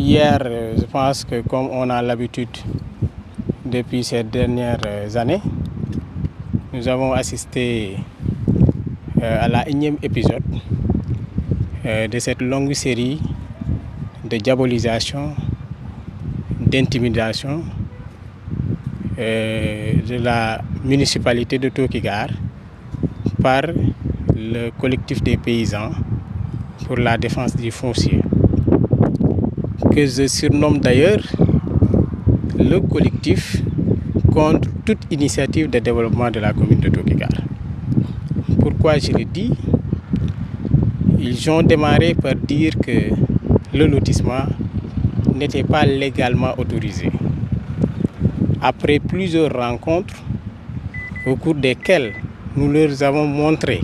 Hier, je pense que comme on a l'habitude depuis ces dernières années, nous avons assisté à la énième épisode de cette longue série de diabolisation, d'intimidation de la municipalité de Tokigare par le collectif des paysans pour la défense du foncier, que je surnomme d'ailleurs le collectif contre toute initiative de développement de la commune de Tokigare. Pourquoi je le dis? Ils ont démarré par dire que le lotissement n'était pas légalement autorisé. Après plusieurs rencontres au cours desquelles nous leur avons montré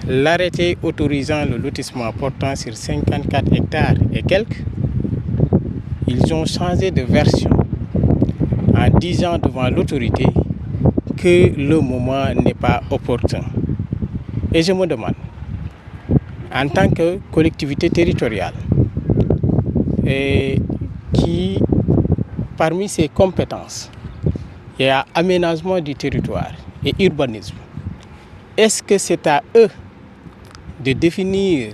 l'arrêté autorisant le lotissement portant sur 54 hectares et quelques, ils ont changé de version en disant devant l'autorité que le moment n'est pas opportun. Et je me demande, en tant que collectivité territoriale, qui, parmi ses compétences, il y a aménagement du territoire et urbanisme, est-ce que c'est à eux de définir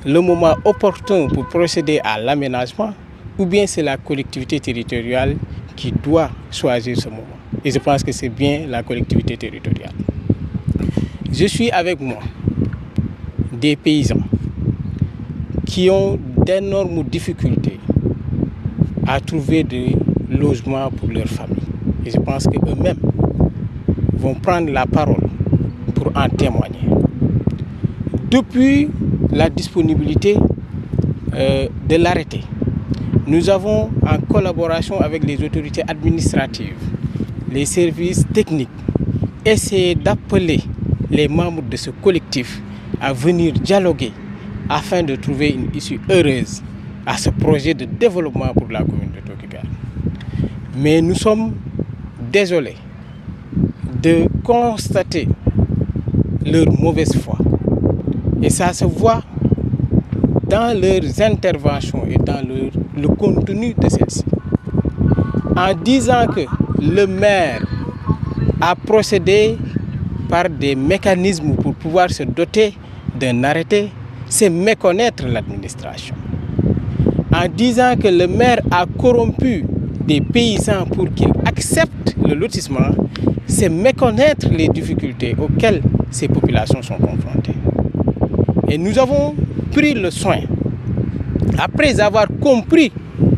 le moment opportun pour procéder à l'aménagement, ou bien c'est la collectivité territoriale qui doit choisir ce moment? Et je pense que c'est bien la collectivité territoriale. Je suis avec moi des paysans qui ont d'énormes difficultés à trouver des logements pour leur famille. Et je pense qu'eux-mêmes vont prendre la parole pour en témoigner. Depuis la disponibilité de l'arrêté, nous avons, en collaboration avec les autorités administratives, les services techniques, essayé d'appeler les membres de ce collectif à venir dialoguer afin de trouver une issue heureuse à ce projet de développement pour la commune de Tokigare. Mais nous sommes désolés de constater leur mauvaise foi. Et ça se voit dans leurs interventions et dans le contenu de celles-ci. En disant que le maire a procédé par des mécanismes pour pouvoir se doter d'un arrêté, c'est méconnaître l'administration. En disant que le maire a corrompu des paysans pour qu'ils acceptent le lotissement, c'est méconnaître les difficultés auxquelles ces populations sont confrontées. Et nous avons pris le soin, après avoir compris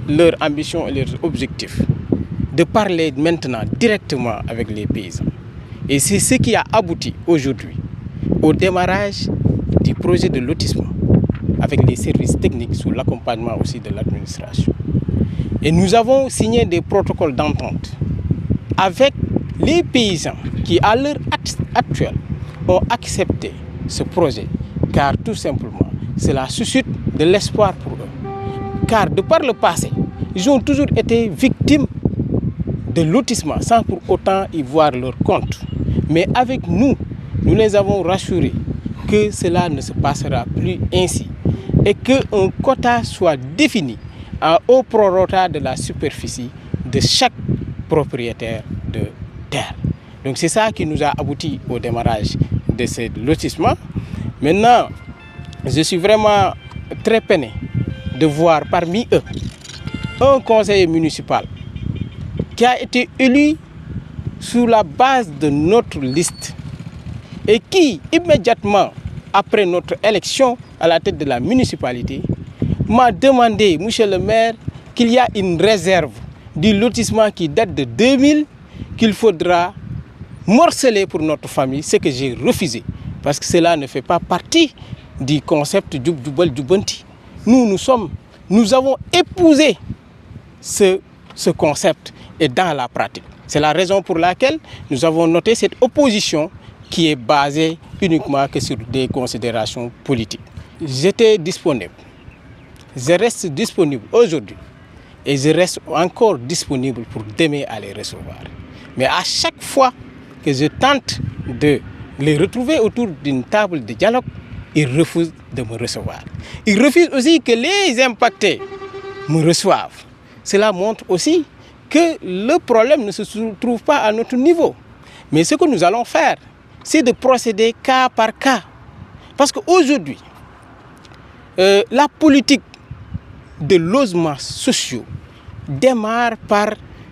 leurs ambitions et leurs objectifs, de parler maintenant directement avec les paysans. Et c'est ce qui a abouti aujourd'hui au démarrage du projet de lotissement avec les services techniques sous l'accompagnement aussi de l'administration. Et nous avons signé des protocoles d'entente avec les paysans qui, à l'heure actuelle, ont accepté ce projet, car tout simplement, cela suscite de l'espoir pour eux. Car de par le passé, ils ont toujours été victimes de lotissement sans pour autant y voir leur compte. Mais avec nous, nous les avons rassurés que cela ne se passera plus ainsi et qu'un quota soit défini au prorata de la superficie de chaque propriétaire de terre. Donc c'est ça qui nous a abouti au démarrage de ce lotissement. Maintenant, je suis vraiment très peiné de voir parmi eux un conseiller municipal qui a été élu sur la base de notre liste et qui, immédiatement après notre élection à la tête de la municipalité, m'a demandé, monsieur le maire, qu'il y a une réserve du lotissement qui date de 2000 qu'il faudra morceler pour notre famille, ce que j'ai refusé, parce que cela ne fait pas partie du concept Djoub Djoubal Djoubanti. Nous avons épousé ce concept et dans la pratique. C'est la raison pour laquelle nous avons noté cette opposition qui est basée uniquement que sur des considérations politiques. J'étais disponible. Je reste disponible aujourd'hui et je reste encore disponible pour demain à les recevoir. Mais à chaque fois que je tente de les retrouver autour d'une table de dialogue, ils refusent de me recevoir. Ils refusent aussi que les impactés me reçoivent. Cela montre aussi que le problème ne se trouve pas à notre niveau. Mais ce que nous allons faire, c'est de procéder cas par cas. Parce qu'aujourd'hui, la politique de logements sociaux démarre par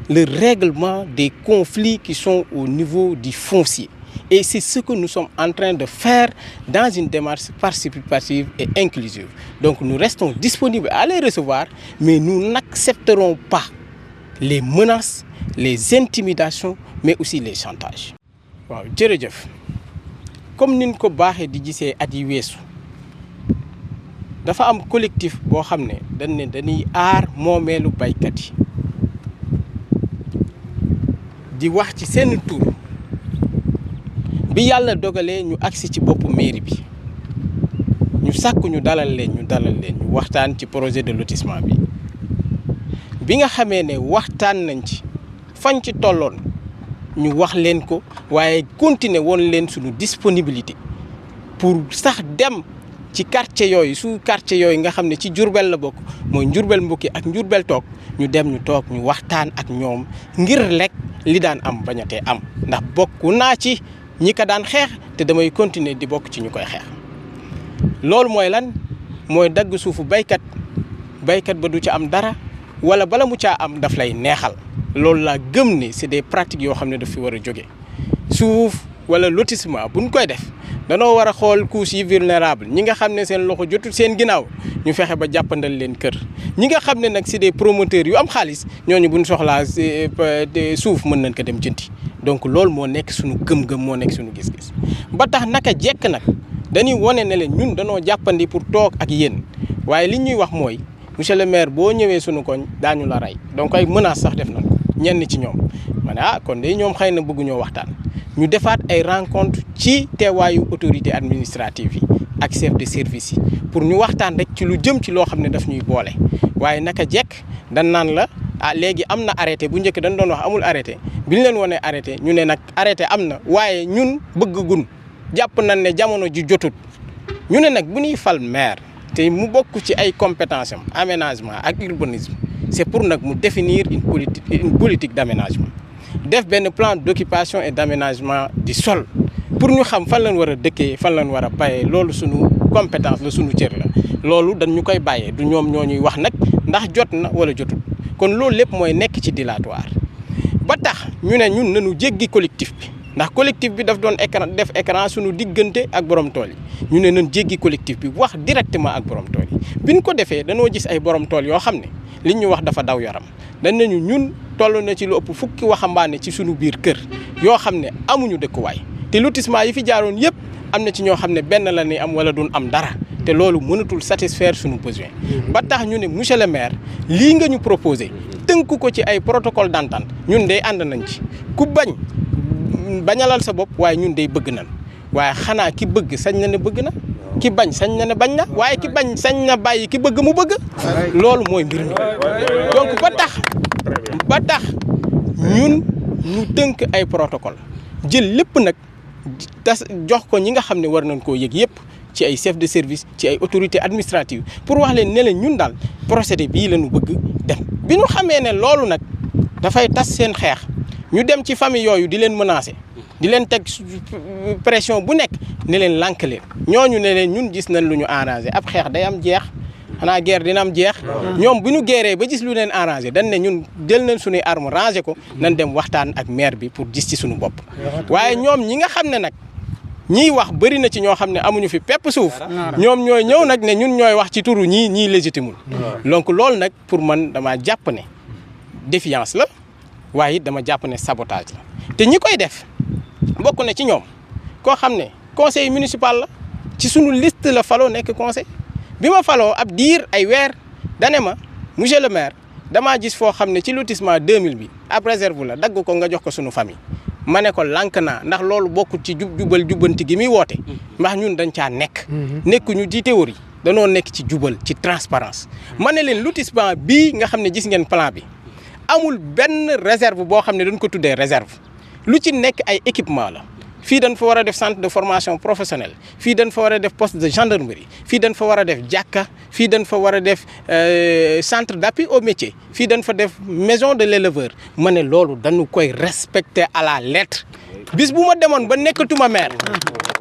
le règlement des conflits qui sont au niveau du foncier. Et c'est ce que nous sommes en train de faire dans une démarche participative et inclusive. Donc nous restons disponibles à les recevoir, mais nous n'accepterons pas les menaces, les intimidations, mais aussi les chantages. waaw jërëjëf comme niñ ko baaxee di gisee at yi weesu dafa am collectif boo xam ne dañuy aar moomeelu baykat yi di wax ci seen tur bi yàlla dogalee ñu agsi ci boppu mairie bi ñu sàkku ñu dalal leen ñu waxtaan ci projet de lotissement bi nga xamee ne waxtaan nañ ci fañ ci tolloon ñu wax leen ko waaye continuer woon leen suñu disponibilité pour sax dem ci quartier yooyu su quartier yooyu nga xam ne ci Diourbel la bokk mooy Diourbel Mbokki ak Diourbel toog ñu dem ñu toog ñu waxtaan ak ñoom ngir lekk li daan am bañatee am ndax bokku naa ci ñi ko daan xeex te damay continuer di bokk ci ñu koy xeex loolu mooy lan mooy dagg suufu baykat ba du ci am dara wala bala mu caa am daf lay neexal loolu laa gëm ne c'est des pratiques yoo xam ne daf fi war a jóge suuf wala lotissement buñ koy def danoo war a xool couches yi vulnérable ñi nga xam ne seen loxo jotul seen ginnaaw ñu fexe ba jàppandal leen kër ñi nga xam ne nag c'est des promoteurs yu am xaalis ñooñu buñ soxlaa suuf mën nañ ko dem jëndi donc loolu moo nekk suñu gëm-gëm moo nekk suñu gis-gis ba tax naka jekk nag dañuy wane ne leen ñun danoo jàppandi pour toog ak yéen waaye li ñuy wax mooy monsieur le maire boo ñëwee suñu koñ daañu la rey donc ay menaces sax def nañ ko ñenn ci ñoom ma ne kon de ñoom xëy na bëgguñoo waxtaan ñu defaat ay rencontre ci teewaayu autorité administrative yi ak chef de service yi pour ñu waxtaan rek ci lu jëm ci loo xam ne daf ñuy boole waaye naka jekk dañ naan la léegi am na arrêté bu njëkk dañ doon wax amul arrêté bi ñu leen wanee arrêté ñu ne nag arrêté am na waaye ñun bëgg-gun jàpp nañ ne jamono ji jotut ñu ne nag bu ñuy fal maire te mu bokk ci ay compétences am aménagement ak urbanisme c'est pour nag mu définir une politique d'aménagement def benn plan d'occupation et d'aménagement du sol pour ñu xam fan lañ war a dëkkee fan lañ war a bayee loolu suñu compétence la suñu cër la loolu dañ ñu koy bàyyee du ñoom ñoo ñuy wax nag ndax jot na wala jotul kon loolu lépp mooy nekk ci dilatoire ba tax ñu ne ñun nañu jéggi collectif bi ndax collectif bi daf doon def écran suñu diggante ak borom tool yi ñu ne nañ jéggi collectif bi wax directement ak borom tool yi biñ ko defee dañoo gis ay borom tool yoo xam ne li ñu wax dafa daw yaram dañ nañu ñun toll na ci lu ëpp fukki waxambaane ci suñu biir kër yoo xam ne amuñu dëkkuwaay te lotissement yi fi jaaroon yëpp am na ci ñoo xam ne benn la ni am wala duñ am dara te loolu mënatul satisfaire suñu besoin ba tax ñu ne monsieur le maire lii nga ñu proposé tënk ko ci ay protocole d'entente ñun day ànd nañ ci ku bañalal sa bopp waaye ñun day bëgg nañ waaye xanaa ki bëgg sañ na ne bëgg na ki bañ sañ na ne bañ na waaye ki bañ sañ na bàyyi ki bëgg mu bëgg loolu mooy mbir mi donc ba tax ñun ñu tënk ay protocole jël lépp nag jox ko ñi nga xam ne war nañ koo yëg yëpp ci ay chef de service ci ay autorités administratives pour wax leen ne leen ñun daal procédé bii la ñu bëgg dem bi ñu xamee ne loolu nag dafay tas seen xeex ñu dem ci famille yooyu di leen menacer di leen teg pression bu nekk ne leen lànk leen ñooñu ne leen ñun gis nañ lu ñu arrangé ab xeex day am jeex xanaa guerre dina am jeex ñoom bu ñu guerree ba gis lu leen arrangé dañ ne ñun jël nañ suñuy arme rangé ko nañ dem waxtaan ak maire bi pour gis ci suñu bopp waaye ñoom ñi nga xam ne nag ñiy wax bëri na ci ñoo xam ne amuñu fi pepp suuf ñoom ñooy ñëw nag ne ñun ñooy wax ci turu ñii légitimul donc loolu nag pour man dama jàpp ne défiance la waaye it dama jàpp ne sabotage la te ñi koy def bokk na ci ñoom koo xam ne conseil municipal la ci sunu liste la faloo nekk conseil bi ma faloo ab diir ay weer dane ma monsieur le maire damaa gis foo xam ne ci lotissement 2000 bi ab réserve la dagg ko nga jox ko sunu famille ma ne ko lànk naa ndax loolu bokkul ci jubbanti gi muy woote ndax ñun dañ caa nekkuñu ci théorie danoo nekk ci jubal ci transparence ma ne leen lotissement bii nga xam ne gis ngeen plan bi amul benn réserve boo xam ne dañ ko tuddee réserve lu ci nekk ay équipement la fii dañ fa war a def centre de formation professionnelle fii dañ fa war a def poste de gendarmerie fii dañ fa war a def jàkka fii dañ fa war a def centre d'appui au métier fii dañ fa def maison de l'éleveur ma ne loolu dañu koy respecter à la lettre bis bu ma demoon ba nekkatuma maire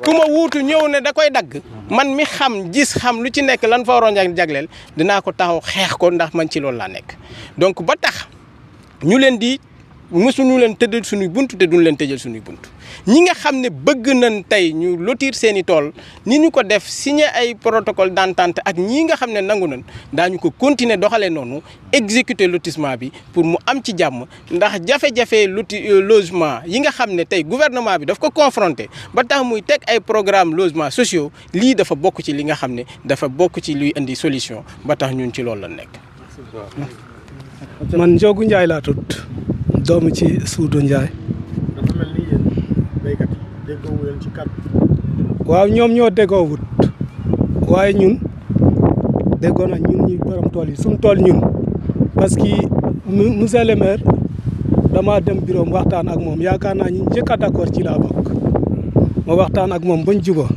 ku ma wuutu ñëw ne da koy dagg man mi xam gis xam lu ci nekk lan fa waroon jagleel dinaa ko taxaw xeex ko ndax man ci loolu laa nekk donc ba tax ñu leen di mësuñu leen tëddal suñuy bunt te duñ leen tëjal suñuy bunt ñi nga xam ne bëgg nañ tey ñu lotir seen i tool ni ñu ko def signé ay protocole d'entente ak ñii nga xam ne nangu nañ daañu ko continuer doxalee noonu exécuter lotissement bi pour mu am ci jàmm ndax jafe-jafe logement yi nga xam ne tey gouvernement bi daf ko confronté ba tax muy teg ay programme logements sociaux lii dafa bokk ci li nga xam ne dafa bokk ci luy indi solution ba tax ñun ci loolu la nekk. man Ndiogou Ndiaye laa tudd doomu ci Suudu Ndiaye. dafa mel ni yéen béykat yi déggoo leen ci kàddu. waaw ñoom ñoo déggoowut waaye ñun déggoo na ñun ñi borom tool yi suñu tool ñun parce que monsieur le maire dama dem bureau waxtaan ak moom yaakaar naa ñu njëkk a d'accord ci laa bokk ma waxtaan ak moom bañ jubóo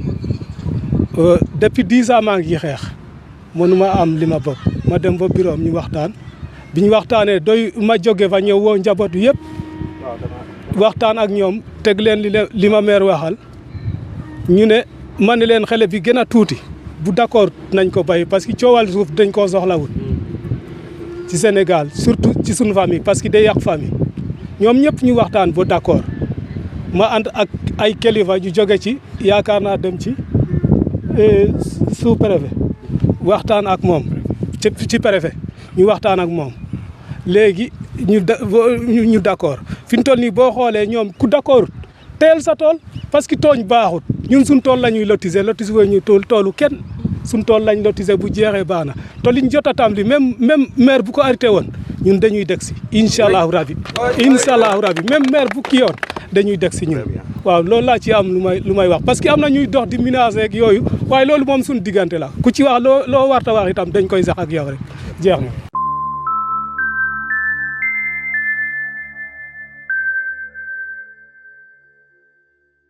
depuis 10 ans maa ngi xeex mënuma am li ma bëgg ma dem ba bureau ñu waxtaan. bi ñu waxtaanee doy ma jóge fa ñëw woo njabootu yëpp waxtaan ak ñoom teg leen li ma maire waxal ñu ne ma ne leen xale bi gën a tuuti bu d'accord nañ ko bay parce que coowal suuf dañ koo soxlawul ci Sénégal surtout ci suñu famille parce que day yàq famille ñoom ñëpp ñu waxtaan ba d'accord ma ànd ak ay kilifa ñu jóge ci yaakaar naa dem ci sous-préfet waxtaan ak moom ci préfet ñu waxtaan ak moom léegi ñu d'accord fi mu toll nii boo xoolee ñoom ku d'accord teel sa tool parce que tooñ baaxut ñun suñ tool la ñuy lotiser ñu toolu kenn suñ tool lañ lotiser bu jeexee baax na te liñ jot a tàmbali même maire bu ko arrêté woon ñun dañuy deg si incha allahu rabi même maire bu kii yoon dañuy deg si ñun waaw loolu laa ci am lu may wax parce que am na ñuy dox di menacer ak yooyu waaye loolu moom suñu diggante la ku ci wax loo warta wax itam dañ koy sax ak yow rek jeex na